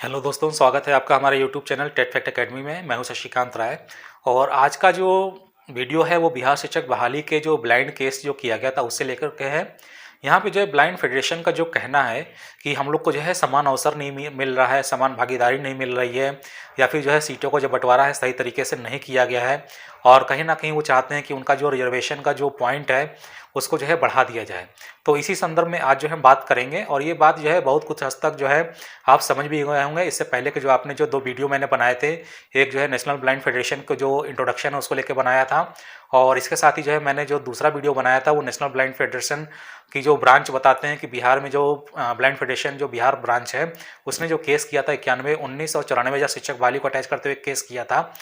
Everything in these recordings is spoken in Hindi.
हेलो दोस्तों, स्वागत है आपका हमारे YouTube channel TET fact academy में। मैं हूं शशिकांत राय। और आज का जो वीडियो है वो बिहार शिक्षक बहाली के जो ब्लाइंड केस जो किया गया था उससे लेकर के है। यहाँ पे जो है ब्लाइंड फेडरेशन का जो कहना है कि हम लोग को जो है समान अवसर नहीं मिल रहा है, समान भागीदारी नहीं मिल रही है, या फिर जो है सीटों को जो बंटवारा है सही तरीके से नहीं किया गया है। और कहीं ना कहीं वो चाहते हैं कि उनका जो रिजर्वेशन का जो पॉइंट है उसको जो है बढ़ा दिया जाए। तो इसी संदर्भ में आज जो है बात करेंगे, और ये बात जो है बहुत कुछ हद तक जो है आप समझ भी गए होंगे। इससे पहले के जो आपने जो 2 वीडियो मैंने बनाए थे, एक जो है नेशनल ब्लाइंड फेडरेशन को जो इंट्रोडक्शन है उसको लेकर बनाया था, और इसके साथ ही जो है मैंने जो दूसरा वीडियो बनाया था वो नेशनल ब्लाइंड फेडरेशन की जो ब्रांच बताते हैं कि बिहार में जो ब्लाइंड फेडरेशन जो बिहार ब्रांच है उसने जो केस किया था 91,1994 शिक्षक बहाली को अटैच करते हुए केस किया था।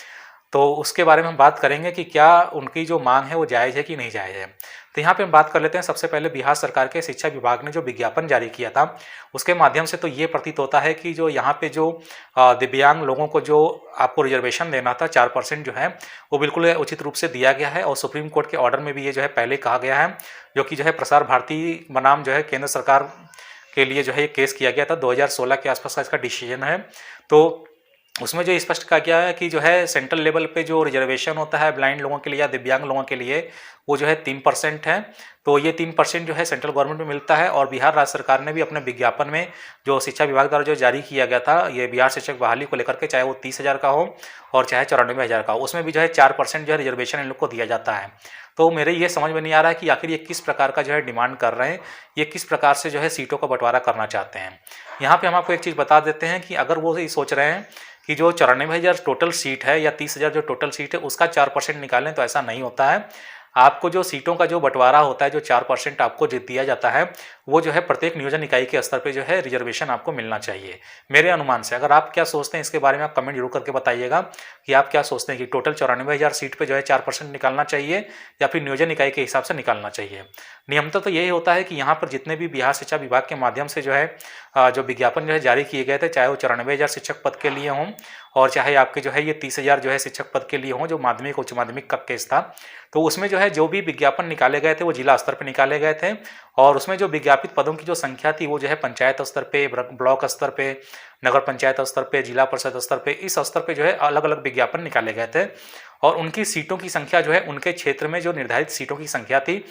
तो उसके बारे में हम बात करेंगे कि क्या उनकी जो मांग है वो जायज़ है कि नहीं जायज़ है। तो यहाँ पे हम बात कर लेते हैं। सबसे पहले बिहार सरकार के शिक्षा विभाग ने जो विज्ञापन जारी किया था उसके माध्यम से तो ये प्रतीत होता है कि जो यहाँ पे जो दिव्यांग लोगों को जो आपको रिजर्वेशन देना था 4% जो है वो बिल्कुल उचित रूप से दिया गया है। और सुप्रीम कोर्ट के ऑर्डर में भी ये जो है पहले कहा गया है, जो कि जो है प्रसार भारती बनाम जो है केंद्र सरकार के लिए जो है ये केस किया गया था। 2016 के आसपास का इसका डिसीजन है। तो उसमें जो स्पष्ट कहा गया है कि जो है सेंट्रल लेवल पे जो रिजर्वेशन होता है ब्लाइंड लोगों के लिए या दिव्यांग लोगों के लिए वो जो है 3% है। तो ये 3% जो है सेंट्रल गवर्नमेंट में मिलता है। और बिहार राज्य सरकार ने भी अपने विज्ञापन में जो शिक्षा विभाग द्वारा जो जारी किया गया था ये बिहार शिक्षक बहाली को लेकर के, चाहे वो 30,000 का हो और चाहे 94,000 का हो, उसमें भी जो है 4% जो है रिजर्वेशन इन लोग को दिया जाता है। तो मेरे ये समझ में नहीं आ रहा है कि आखिर ये किस प्रकार का जो है डिमांड कर रहे हैं, ये किस प्रकार से जो है सीटों का बंटवारा करना चाहते हैं। यहाँ पे हम आपको एक चीज़ बता देते हैं कि अगर वो ये सोच रहे हैं कि जो 94,000 टोटल सीट है या 30,000 जो टोटल सीट है उसका 4% निकालें, तो ऐसा नहीं होता है। आपको जो सीटों का जो बंटवारा होता है, जो 4% आपको जो दिया जाता है वो जो है प्रत्येक नियोजन इकाई के स्तर पे जो है रिजर्वेशन आपको मिलना चाहिए, मेरे अनुमान से। अगर आप क्या सोचते हैं इसके बारे में आप कमेंट जरूर करके बताइएगा कि आप क्या सोचते हैं कि टोटल 94,000 सीट पे जो है 4% निकालना चाहिए या फिर नियोजन इकाई के हिसाब से निकालना चाहिए। नियमतः तो यही होता है कि यहाँ पर जितने भी बिहार शिक्षा विभाग के माध्यम से जो है जो विज्ञापन जो है जारी किए गए थे, चाहे वो 94,000 शिक्षक पद के लिए हों और चाहे आपके जो है ये 30,000 जो है शिक्षक पद के लिए हों, जो माध्यमिक उच्च माध्यमिक का केस था, तो उसमें जो है जो भी विज्ञापन निकाले गए थे वो जिला स्तर पर निकाले गए थे। और उसमें जो विज्ञापित पदों की जो संख्या थी वो जो है पंचायत स्तर पे, ब्लॉक स्तर पे, नगर पंचायत स्तर पे, जिला परिषद स्तर पे, इस स्तर पे जो है अलग अलग विज्ञापन निकाले गए थे। और उनकी सीटों की संख्या जो है उनके क्षेत्र में जो निर्धारित सीटों की संख्या थी,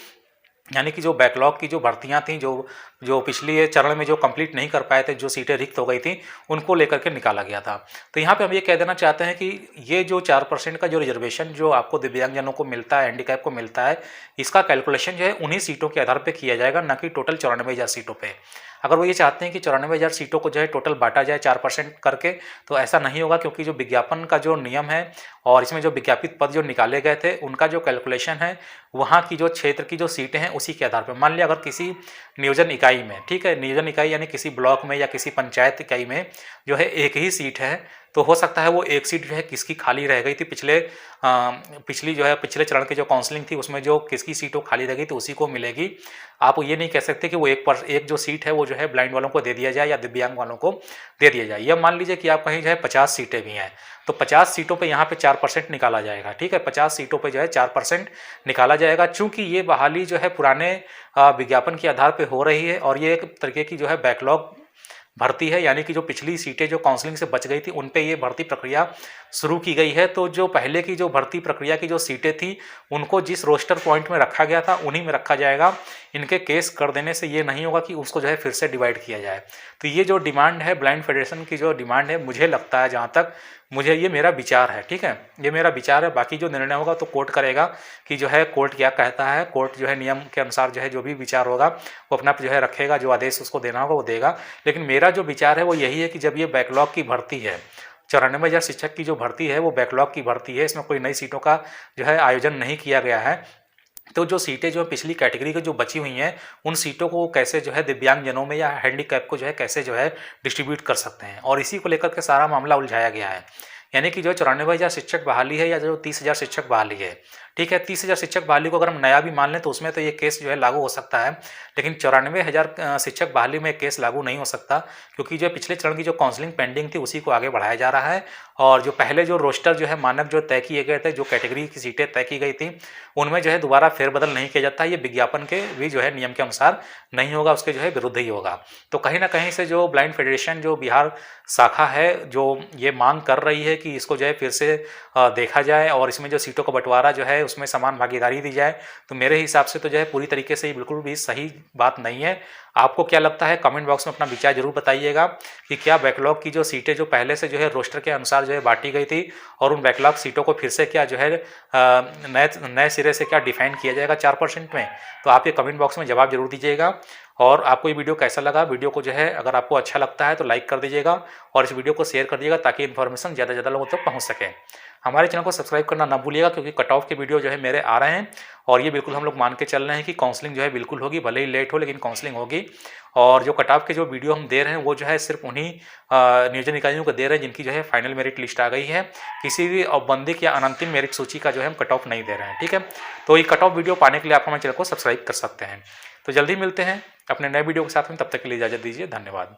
यानी कि जो बैकलॉग की जो भर्तियां थी, जो जो पिछले चरण में जो कंप्लीट नहीं कर पाए थे, जो सीटें रिक्त हो गई थी, उनको लेकर के निकाला गया था। तो यहाँ पे हम ये कह देना चाहते हैं कि ये जो 4% का जो रिजर्वेशन जो आपको दिव्यांगजनों को मिलता है, हैंडीकैप को मिलता है, इसका कैलकुलेशन जो है उन्हीं सीटों के आधार पर किया जाएगा, न कि टोटल 94,000 सीटों पर। अगर वो ये चाहते हैं कि 94,000 सीटों को जो है टोटल बांटा जाए 4% करके, तो ऐसा नहीं होगा, क्योंकि जो विज्ञापन का जो नियम है और इसमें जो विज्ञापित पद जो निकाले गए थे उनका जो कैलकुलेशन है वहाँ की जो क्षेत्र की जो सीटें हैं उसी के आधार पर। मान लिया अगर किसी नियोजन इकाई में, ठीक है, नियोजन इकाई यानी किसी ब्लॉक में या किसी पंचायत इकाई में जो है एक ही सीट है, तो हो सकता है वो एक सीट जो है किसकी खाली रह गई थी पिछली जो है पिछले चरण की जो काउंसलिंग थी उसमें जो किसकी सीटों खाली रह गई थी उसी को मिलेगी। आप ये नहीं कह सकते कि वो एक जो सीट है वो जो है ब्लाइंड वालों को दे दिया जाए या दिव्यांग वालों को दे दिया जाए। या मान लीजिए कि आप कहीं जो है 50 सीटें भी हैं, तो 50 सीटों पे यहाँ पे 4% निकाला जाएगा, ठीक है, 50 सीटों पे जो है 4% निकाला जाएगा। चूंकि ये बहाली जो है पुराने विज्ञापन के आधार पे हो रही है और ये एक तरीके की जो है बैकलॉग भर्ती है, यानी कि जो पिछली सीटें जो काउंसलिंग से बच गई थी उन पे ये भर्ती प्रक्रिया शुरू की गई है। तो जो पहले की जो भर्ती प्रक्रिया की जो सीटें थी उनको जिस रोस्टर पॉइंट में रखा गया था उन्हीं में रखा जाएगा। इनके केस कर देने से ये नहीं होगा कि उसको जो है फिर से डिवाइड किया जाए। तो ये जो डिमांड है ब्लाइंड फेडरेशन की, जो डिमांड है, मुझे लगता है, जहाँ तक मुझे, ये मेरा विचार है, ठीक है, ये मेरा विचार है। बाकी जो निर्णय होगा तो कोर्ट करेगा कि जो है कोर्ट क्या कहता है। कोर्ट जो है नियम के अनुसार जो है जो भी विचार होगा वो अपना जो है रखेगा, जो आदेश उसको देना होगा वो देगा। लेकिन मेरा जो विचार है वो यही है कि जब ये बैकलॉग की भर्ती है, 94,000 शिक्षक की जो भर्ती है वो बैकलॉग की भर्ती है, इसमें कोई नई सीटों का जो है आयोजन नहीं किया गया है। तो जो सीटें जो पिछली कैटेगरी की जो बची हुई हैं उन सीटों को कैसे जो है दिव्यांगजनों में या हैंडीकैप को जो है कैसे जो है डिस्ट्रीब्यूट कर सकते हैं, और इसी को लेकर के सारा मामला उलझाया गया है। यानी कि जो 94,000 शिक्षक बहाली है या जो 30,000 शिक्षक बहाली है, ठीक है, 30,000 शिक्षक बहाली को अगर हम नया भी मान लें तो उसमें तो ये केस जो है लागू हो सकता है, लेकिन 94,000 शिक्षक बहाली में केस लागू नहीं हो सकता, क्योंकि जो पिछले चरण की जो काउंसलिंग पेंडिंग थी उसी को आगे बढ़ाया जा रहा है। और जो पहले जो रोस्टर जो है मानक जो तय किए गए थे, जो कैटेगरी की सीटें तय की गई थी, उनमें जो है दोबारा फेरबदल नहीं किया जाता। ये विज्ञापन के भी जो है नियम के अनुसार नहीं होगा, उसके जो है विरुद्ध ही होगा। तो कहीं ना कहीं से जो ब्लाइंड फेडरेशन जो बिहार शाखा है, जो ये मांग कर रही है कि इसको जो है फिर से देखा जाए और इसमें जो सीटों का बंटवारा जो है उसमें समान भागीदारी दी जाए, तो मेरे हिसाब से तो जो है पूरी तरीके से बिल्कुल भी सही बात नहीं है। आपको क्या लगता है, कमेंट बॉक्स में अपना विचार जरूर बताइएगा कि क्या बैकलॉग की जो सीटें जो पहले से जो है रोस्टर के अनुसार जो है बांटी गई थी, और उन बैकलॉग सीटों को फिर से क्या जो है नए सिरे से क्या डिफाइन किया जाएगा 4% में? तो आप ये कमेंट बॉक्स में जवाब जरूर दीजिएगा। और आपको ये वीडियो कैसा लगा, वीडियो को जो है अगर आपको अच्छा लगता है तो लाइक कर दीजिएगा और इस वीडियो को शेयर कर दीजिएगा ताकि इन्फॉर्मेशन ज़्यादा से ज़्यादा लोगों तक पहुंच सके। हमारे चैनल को सब्सक्राइब करना ना भूलिएगा, क्योंकि कट ऑफ के वीडियो जो है मेरे आ रहे हैं और ये बिल्कुल हम लोग मान के चल रहे हैं कि काउंसलिंग जो है बिल्कुल होगी, भले ही लेट हो लेकिन काउंसलिंग होगी। और जो कट ऑफ के जो वीडियो हम दे रहे हैं वो जो है सिर्फ उन्हीं नियोजन इकाइयों को दे रहे हैं जिनकी जो है फाइनल मेरिट लिस्ट आ गई है। किसी भी औपबंदिक या अनंतिम मेरिट सूची का जो है हम कट ऑफ नहीं दे रहे हैं, ठीक है। तो ये कट ऑफ वीडियो पाने के लिए आप हमारे चैनल को सब्सक्राइब कर सकते हैं। तो जल्दी मिलते हैं अपने नए वीडियो के साथ में, तब तक के लिए इजाज़त दीजिए, धन्यवाद।